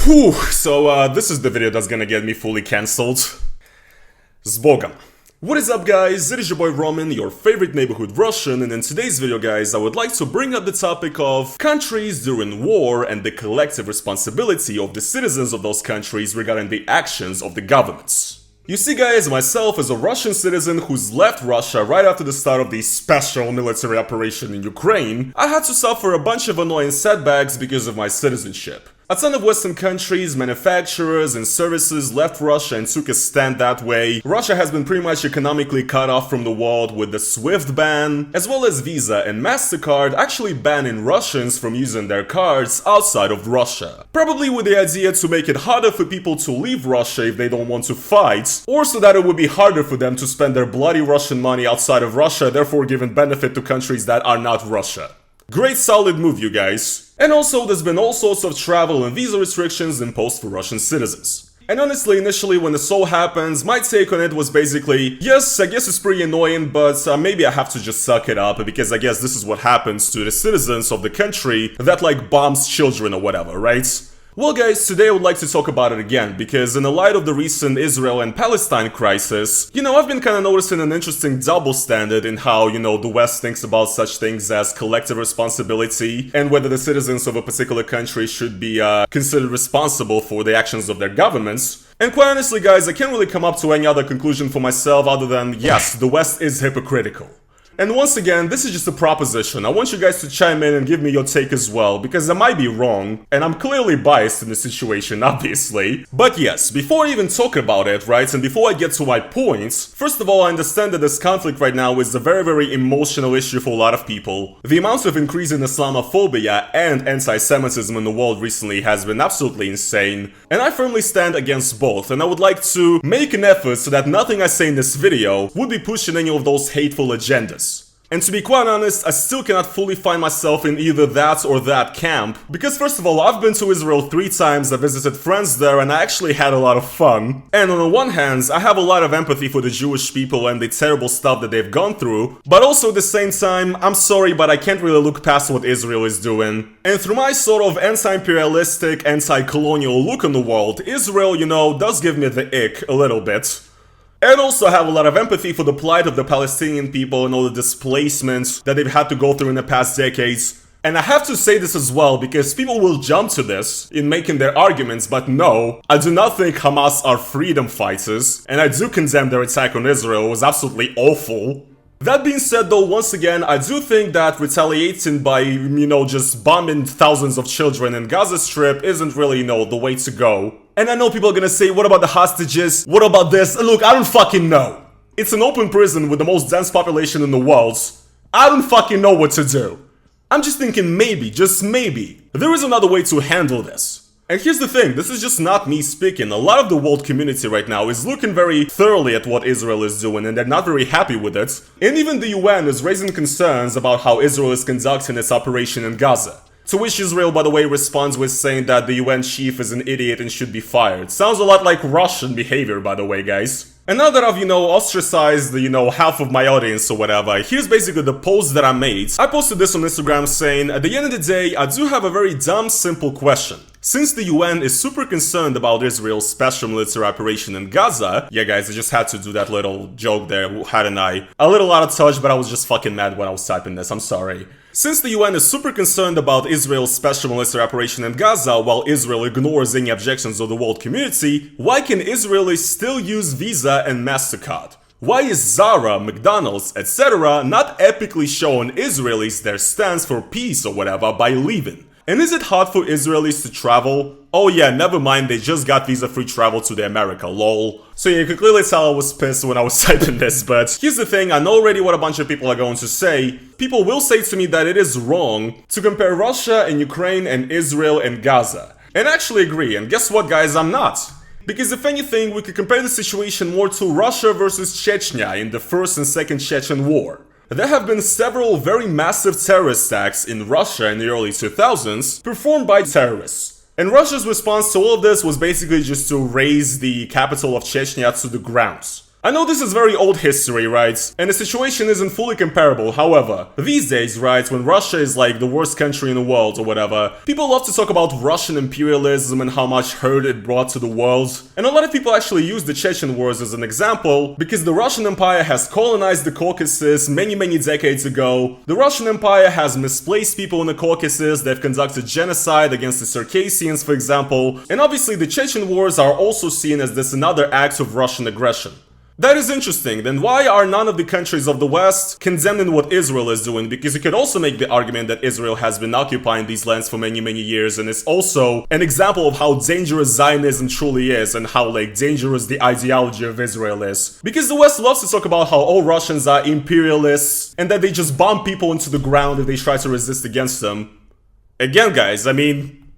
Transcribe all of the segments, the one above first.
Whew, so this is the video that's gonna get me fully cancelled. Zbogam. What is up guys, it is your boy Roman, your favorite neighborhood Russian, and in today's video guys I would like to bring up the topic of countries during war and the collective responsibility of the citizens of those countries regarding the actions of the governments. You see guys, myself as a Russian citizen who's left Russia right after the start of the special military operation in Ukraine, I had to suffer a bunch of annoying setbacks because of my citizenship. A ton of Western countries, manufacturers, and services left Russia and took a stand that way. Russia has been pretty much economically cut off from the world with the SWIFT ban, as well as Visa and MasterCard actually banning Russians from using their cards outside of Russia. Probably with the idea to make it harder for people to leave Russia if they don't want to fight, or so that it would be harder for them to spend their bloody Russian money outside of Russia, therefore giving benefit to countries that are not Russia. Great solid move, you guys. And also, there's been all sorts of travel and visa restrictions imposed for Russian citizens. And honestly, initially when this all happens, my take on it was basically, yes, I guess it's pretty annoying, but maybe I have to just suck it up, because I guess this is what happens to the citizens of the country that like bombs children or whatever, right? Well guys, today I would like to talk about it again, because in the light of the recent Israel and Palestine crisis, I've been kinda noticing an interesting double standard in how, the West thinks about such things as collective responsibility, and whether the citizens of a particular country should be considered responsible for the actions of their governments. And quite honestly guys, I can't really come up to any other conclusion for myself other than, yes, the West is hypocritical. And once again, this is just a proposition. I want you guys to chime in and give me your take as well, because I might be wrong, and I'm clearly biased in this situation, obviously. But yes, before I even talk about it, right, and before I get to my points, first of all, I understand that this conflict right now is a very, very emotional issue for a lot of people. The amount of increase in Islamophobia and anti-Semitism in the world recently has been absolutely insane, and I firmly stand against both, and I would like to make an effort so that nothing I say in this video would be pushing any of those hateful agendas. And to be quite honest, I still cannot fully find myself in either that or that camp, because first of all, I've been to Israel 3 times, I visited friends there, and I actually had a lot of fun. And on the one hand, I have a lot of empathy for the Jewish people and the terrible stuff that they've gone through, but also at the same time, I'm sorry, but I can't really look past what Israel is doing. And through my sort of anti-imperialistic, anti-colonial look on the world, Israel, does give me the ick a little bit. And also have a lot of empathy for the plight of the Palestinian people and all the displacements that they've had to go through in the past decades. And I have to say this as well, because people will jump to this in making their arguments, but no, I do not think Hamas are freedom fighters, and I do condemn their attack on Israel. It was absolutely awful. That being said though, once again, I do think that retaliating by, just bombing thousands of children in Gaza Strip isn't really, the way to go. And I know people are gonna say, what about the hostages? What about this? Look, I don't fucking know. It's an open prison with the most dense population in the world. I don't fucking know what to do. I'm just thinking maybe, just maybe, there is another way to handle this. And here's the thing, this is just not me speaking. A lot of the world community right now is looking very thoroughly at what Israel is doing, and they're not very happy with it. And even the UN is raising concerns about how Israel is conducting its operation in Gaza. To which Israel, by the way, responds with saying that the UN chief is an idiot and should be fired. Sounds a lot like Russian behavior, by the way, guys. And now that I've, ostracized the, half of my audience or whatever, here's basically the post that I made. I posted this on Instagram saying, at the end of the day, I do have a very dumb, simple question. Since the UN is super concerned about Israel's special military operation in Gaza, yeah guys, I just had to do that little joke there, hadn't I? A little out of touch, but I was just fucking mad when I was typing this, I'm sorry. Since the UN is super concerned about Israel's special military operation in Gaza while Israel ignores any objections of the world community, why can Israelis still use Visa and MasterCard? Why is Zara, McDonald's, etc. not epically showing Israelis their stance for peace or whatever by leaving? And is it hard for Israelis to travel? Oh yeah, never mind, they just got visa-free travel to the America, lol. So yeah, you can clearly tell I was pissed when I was typing this, but here's the thing, I know already what a bunch of people are going to say. People will say to me that it is wrong to compare Russia and Ukraine and Israel and Gaza. And I actually agree, and guess what guys, I'm not. Because if anything, we could compare the situation more to Russia versus Chechnya in the First and Second Chechen War. There have been several very massive terrorist attacks in Russia in the early 2000s performed by terrorists. And Russia's response to all of this was basically just to raise the capital of Chechnya to the ground. I know this is very old history, right? And the situation isn't fully comparable. However, these days, right, when Russia is like the worst country in the world or whatever, people love to talk about Russian imperialism and how much hurt it brought to the world. And a lot of people actually use the Chechen Wars as an example because the Russian Empire has colonized the Caucasus many decades ago. The Russian Empire has misplaced people in the Caucasus. They've conducted genocide against the Circassians, for example. And obviously the Chechen Wars are also seen as this another act of Russian aggression. That is interesting. Then why are none of the countries of the West condemning what Israel is doing? Because you could also make the argument that Israel has been occupying these lands for many years, and it's also an example of how dangerous Zionism truly is and how like dangerous the ideology of Israel is. Because the West loves to talk about how all Russians are imperialists and that they just bomb people into the ground if they try to resist against them. Again, guys, I mean,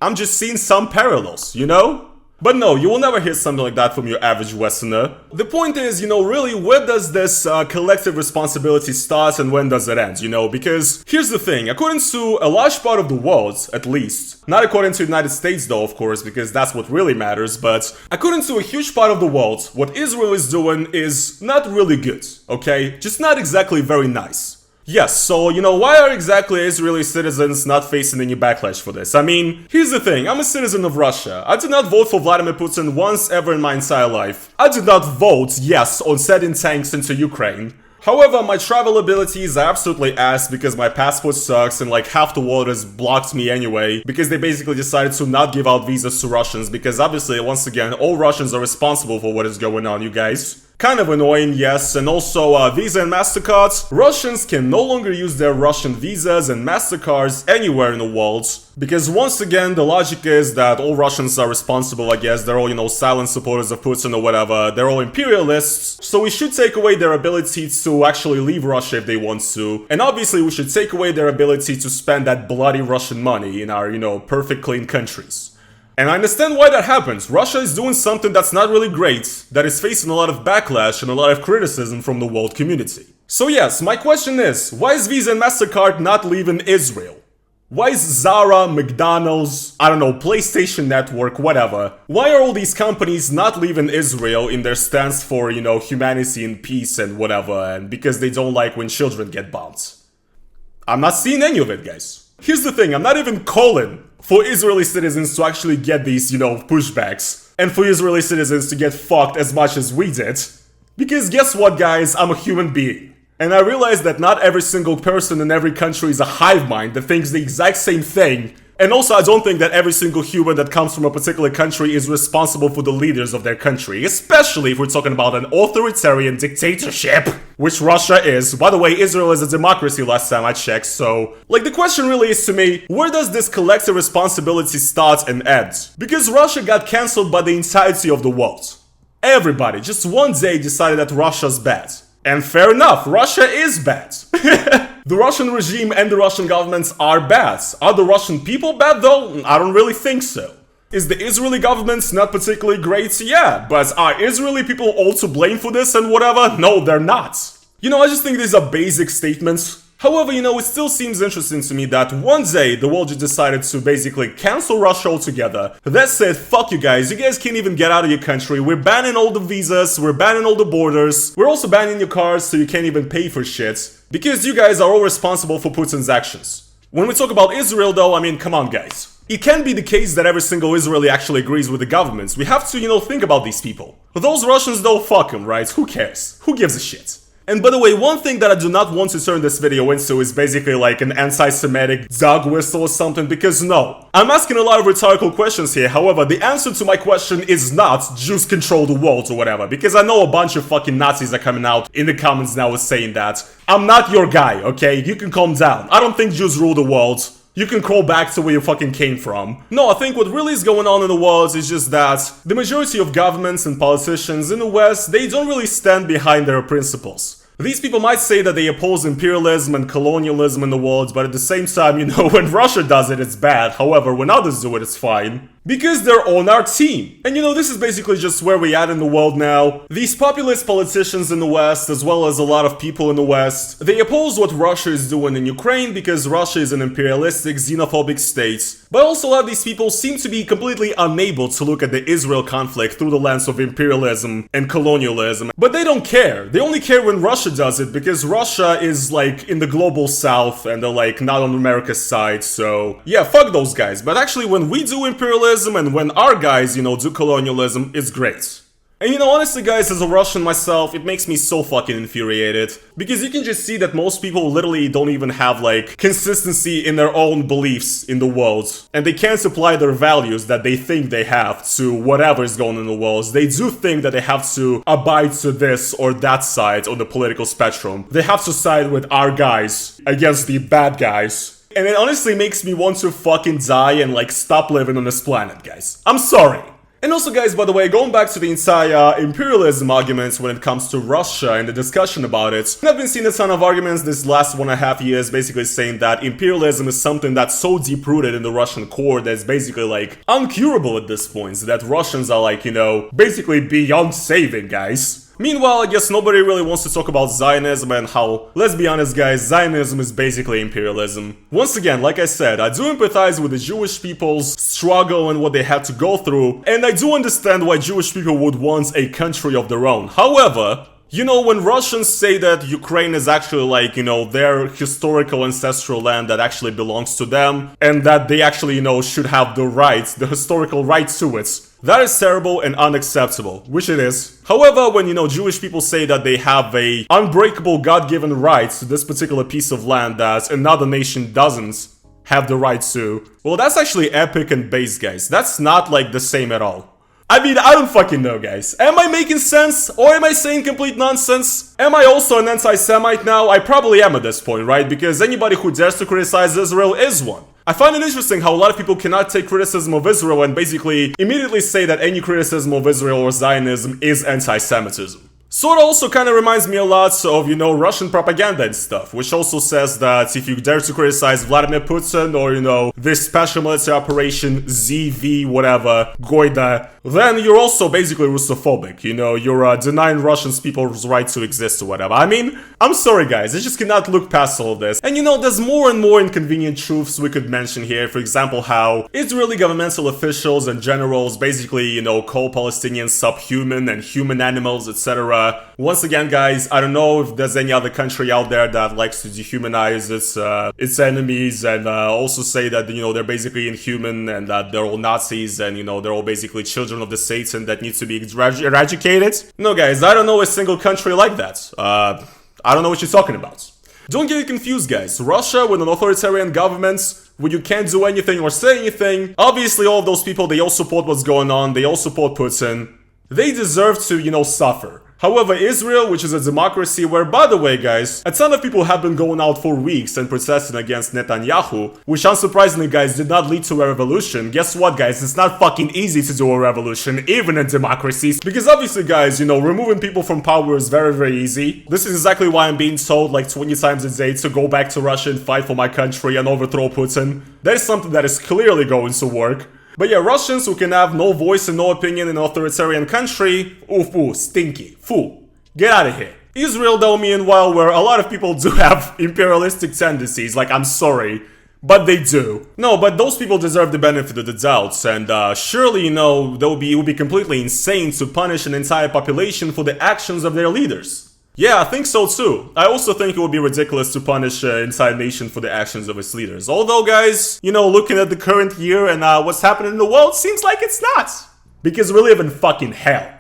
I'm just seeing some parallels, you know? But no, you will never hear something like that from your average Westerner. The point is, you know, really, where does this collective responsibility start and when does it end, you know? Because here's the thing, according to a large part of the world, at least, not according to the United States though, of course, because that's what really matters, but according to a huge part of the world, what Israel is doing is not really good, okay? Just not exactly very nice. Yes, so, you know, why are exactly Israeli citizens not facing any backlash for this? I mean, here's the thing, I'm a citizen of Russia. I did not vote for Vladimir Putin once ever in my entire life. I did not vote, yes, on sending tanks into Ukraine. However, my travel abilities are absolutely ass because my passport sucks and like half the world has blocked me anyway because they basically decided to not give out visas to Russians because obviously, once again, all Russians are responsible for what is going on, you guys. Kind of annoying, yes, and also Visa and MasterCards. Russians can no longer use their Russian visas and MasterCards anywhere in the world. Because once again, the logic is that all Russians are responsible, I guess. They're all, you know, silent supporters of Putin or whatever. They're all imperialists. So we should take away their ability to actually leave Russia if they want to. And obviously we should take away their ability to spend that bloody Russian money in our, you know, perfect clean countries. And I understand why that happens. Russia is doing something that's not really great, that is facing a lot of backlash and a lot of criticism from the world community. So yes, my question is, why is Visa and MasterCard not leaving Israel? Why is Zara, McDonald's, I don't know, PlayStation Network, whatever, why are all these companies not leaving Israel in their stance for, you know, humanity and peace and whatever, and because they don't like when children get bombed? I'm not seeing any of it, guys. Here's the thing, I'm not even calling for Israeli citizens to actually get these, you know, pushbacks. And for Israeli citizens to get fucked as much as we did. Because guess what, guys? I'm a human being. And I realize that not every single person in every country is a hive mind that thinks the exact same thing. And also, I don't think that every single human that comes from a particular country is responsible for the leaders of their country, especially if we're talking about an authoritarian dictatorship, which Russia is. By the way, Israel is a democracy last time I checked, so... like, the question really is to me, where does this collective responsibility start and end? Because Russia got cancelled by the entirety of the world. Everybody, just one day, decided that Russia's bad. And fair enough, Russia is bad. The Russian regime and the Russian governments are bad. Are the Russian people bad though? I don't really think so. Is the Israeli government not particularly great? Yeah, but are Israeli people all to blame for this and whatever? No, they're not. You know, I just think these are basic statements. However, you know, it still seems interesting to me that one day the world just decided to basically cancel Russia altogether. That's it, fuck you guys can't even get out of your country, we're banning all the visas, we're banning all the borders, we're also banning your cars so you can't even pay for shit. Because you guys are all responsible for Putin's actions. When we talk about Israel though, I mean, come on guys. It can't be the case that every single Israeli actually agrees with the governments. We have to, you know, think about these people. But those Russians though, fuck them, right? Who cares? Who gives a shit? And by the way, one thing that I do not want to turn this video into is basically like an anti-Semitic dog whistle or something, because no. I'm asking a lot of rhetorical questions here, however, the answer to my question is not Jews control the world or whatever, because I know a bunch of fucking Nazis are coming out in the comments now saying that. I'm not your guy, okay? You can calm down. I don't think Jews rule the world. You can crawl back to where you fucking came from. No, I think what really is going on in the world is just that the majority of governments and politicians in the West, they don't really stand behind their principles. These people might say that they oppose imperialism and colonialism in the world, but at the same time, you know, when Russia does it, it's bad. However, when others do it, it's fine. Because they're on our team. And this is basically just where we at in the world now. These populist politicians in the West, as well as a lot of people in the West, they oppose what Russia is doing in Ukraine because Russia is an imperialistic, xenophobic state. But also a lot of these people seem to be completely unable to look at the Israel conflict through the lens of imperialism and colonialism. But they don't care. They only care when Russia does it because Russia is like in the global south and they're like not on America's side. So yeah, fuck those guys. But actually when we do imperialism and when our guys, do colonialism, it's great. And honestly guys, as a Russian myself, it makes me so fucking infuriated. Because you can just see that most people literally don't even have like consistency in their own beliefs in the world. And they can't apply their values that they think they have to whatever is going on in the world. They do think that they have to abide to this or that side on the political spectrum. They have to side with our guys against the bad guys. And it honestly makes me want to fucking die and like stop living on this planet, guys. I'm sorry. And also guys, by the way, going back to the entire imperialism arguments when it comes to Russia and the discussion about it, I've been seeing a ton of arguments this last 1.5 years basically saying that imperialism is something that's so deep-rooted in the Russian core that's basically like uncurable at this point, so that Russians are like, basically beyond saving, guys. Meanwhile, I guess nobody really wants to talk about Zionism and how, let's be honest guys, Zionism is basically imperialism. Once again, like I said, I do empathize with the Jewish people's struggle and what they had to go through, and I do understand why Jewish people would want a country of their own. However, when Russians say that Ukraine is actually like, their historical ancestral land that actually belongs to them, and that they actually, should have the rights, the historical right to it, that is terrible and unacceptable, which it is. However, when, Jewish people say that they have a unbreakable God-given right to this particular piece of land that another nation doesn't have the right to, well, that's actually epic and base, guys. That's not like the same at all. I mean, I don't fucking know, guys. Am I making sense? Or am I saying complete nonsense? Am I also an anti-Semite now? I probably am at this point, right? Because anybody who dares to criticize Israel is one. I find it interesting how a lot of people cannot take criticism of Israel and basically immediately say that any criticism of Israel or Zionism is anti-Semitism. Sort of also kind of reminds me a lot of, Russian propaganda and stuff, which also says that if you dare to criticize Vladimir Putin or, this special military operation, ZV, whatever, Goida, then you're also basically Russophobic, you're denying Russian people's right to exist or whatever. I mean, I'm sorry guys, I just cannot look past all of this. And there's more and more inconvenient truths we could mention here, for example how Israeli governmental officials and generals basically, call Palestinians subhuman and human animals, etc. Once again guys, I don't know if there's any other country out there that likes to dehumanize its enemies and also say that, they're basically inhuman and that they're all Nazis and, they're all basically children of the Satan that needs to be eradicated. No guys, I don't know a single country like that. I don't know what you're talking about. Don't get it confused guys. Russia with an authoritarian government, where you can't do anything or say anything, obviously all of those people, they all support what's going on, they all support Putin. They deserve to, suffer. However, Israel, which is a democracy where, by the way guys, a ton of people have been going out for weeks and protesting against Netanyahu, which unsurprisingly guys did not lead to a revolution. Guess what guys, it's not fucking easy to do a revolution, even in democracies, because obviously guys, removing people from power is very, very easy. This is exactly why I'm being told like 20 times a day to go back to Russia and fight for my country and overthrow Putin. That is something that is clearly going to work. But yeah, Russians who can have no voice and no opinion in an authoritarian country, oof, stinky, fool, get out of here. Israel though, meanwhile, where a lot of people do have imperialistic tendencies, like I'm sorry, but they do. No, but those people deserve the benefit of the doubt, and surely, it would be completely insane to punish an entire population for the actions of their leaders. Yeah, I think so too. I also think it would be ridiculous to punish an entire nation for the actions of its leaders. Although, guys, looking at the current year and what's happening in the world, seems like it's not. Because we live in fucking hell.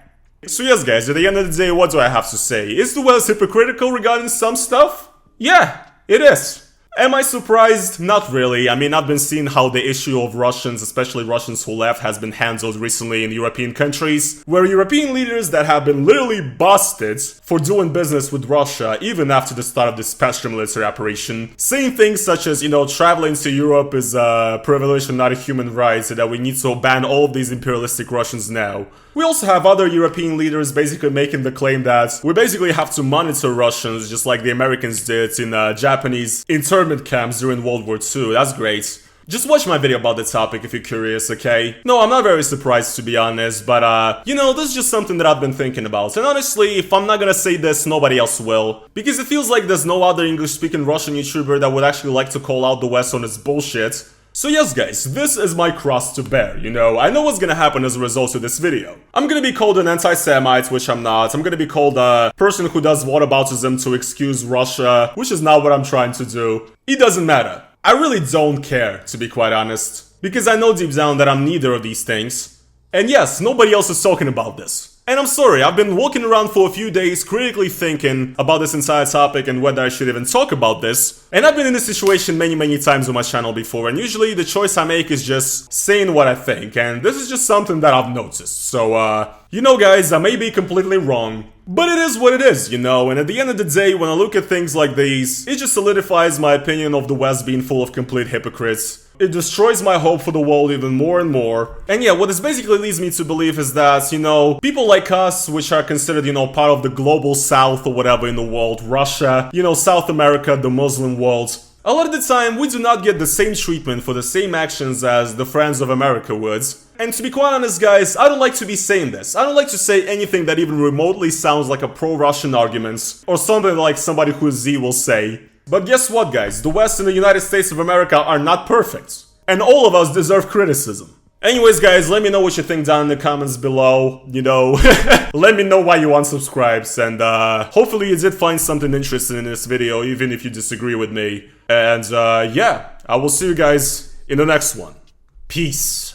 So yes, guys, at the end of the day, what do I have to say? Is the West hypocritical regarding some stuff? Yeah, it is. Am I surprised? Not really. I mean, I've been seeing how the issue of Russians, especially Russians who left, has been handled recently in European countries, where European leaders that have been literally busted for doing business with Russia, even after the start of this special military operation, saying things such as, traveling to Europe is a privilege and not a human right, so that we need to ban all of these imperialistic Russians now. We also have other European leaders basically making the claim that we basically have to monitor Russians just like the Americans did in Japanese internment camps during World War II. That's great. Just watch my video about the topic if you're curious, okay? No, I'm not very surprised to be honest, but you know, this is just something that I've been thinking about. And honestly, if I'm not gonna say this, nobody else will. Because it feels like there's no other English-speaking Russian YouTuber that would actually like to call out the West on its bullshit. So yes guys, this is my cross to bear, you know, I know what's gonna happen as a result of this video. I'm gonna be called an anti-Semite, which I'm not. I'm gonna be called a person who does whataboutism to excuse Russia, which is not what I'm trying to do. It doesn't matter. I really don't care, to be quite honest. Because I know deep down that I'm neither of these things. And yes, nobody else is talking about this. And I'm sorry, I've been walking around for a few days critically thinking about this entire topic and whether I should even talk about this. And I've been in this situation many times on my channel before, and usually the choice I make is just saying what I think, and this is just something that I've noticed. So, you know guys, I may be completely wrong, but it is what it is, you know, and at the end of the day, when I look at things like these, it just solidifies my opinion of the West being full of complete hypocrites. It destroys my hope for the world even more and more. And yeah, what this basically leads me to believe is that, you know, people like us, which are considered, you know, part of the global south or whatever in the world, Russia, you know, South America, the Muslim world, a lot of the time we do not get the same treatment for the same actions as the friends of America would. And to be quite honest guys, I don't like to be saying this. I don't like to say anything that even remotely sounds like a pro-Russian argument, or something like somebody who's Z will say. But guess what guys, the West and the United States of America are not perfect. And all of us deserve criticism. Anyways guys, let me know what you think down in the comments below, you know, let me know why you unsubscribes, and hopefully you did find something interesting in this video, even if you disagree with me. And yeah, I will see you guys in the next one. Peace.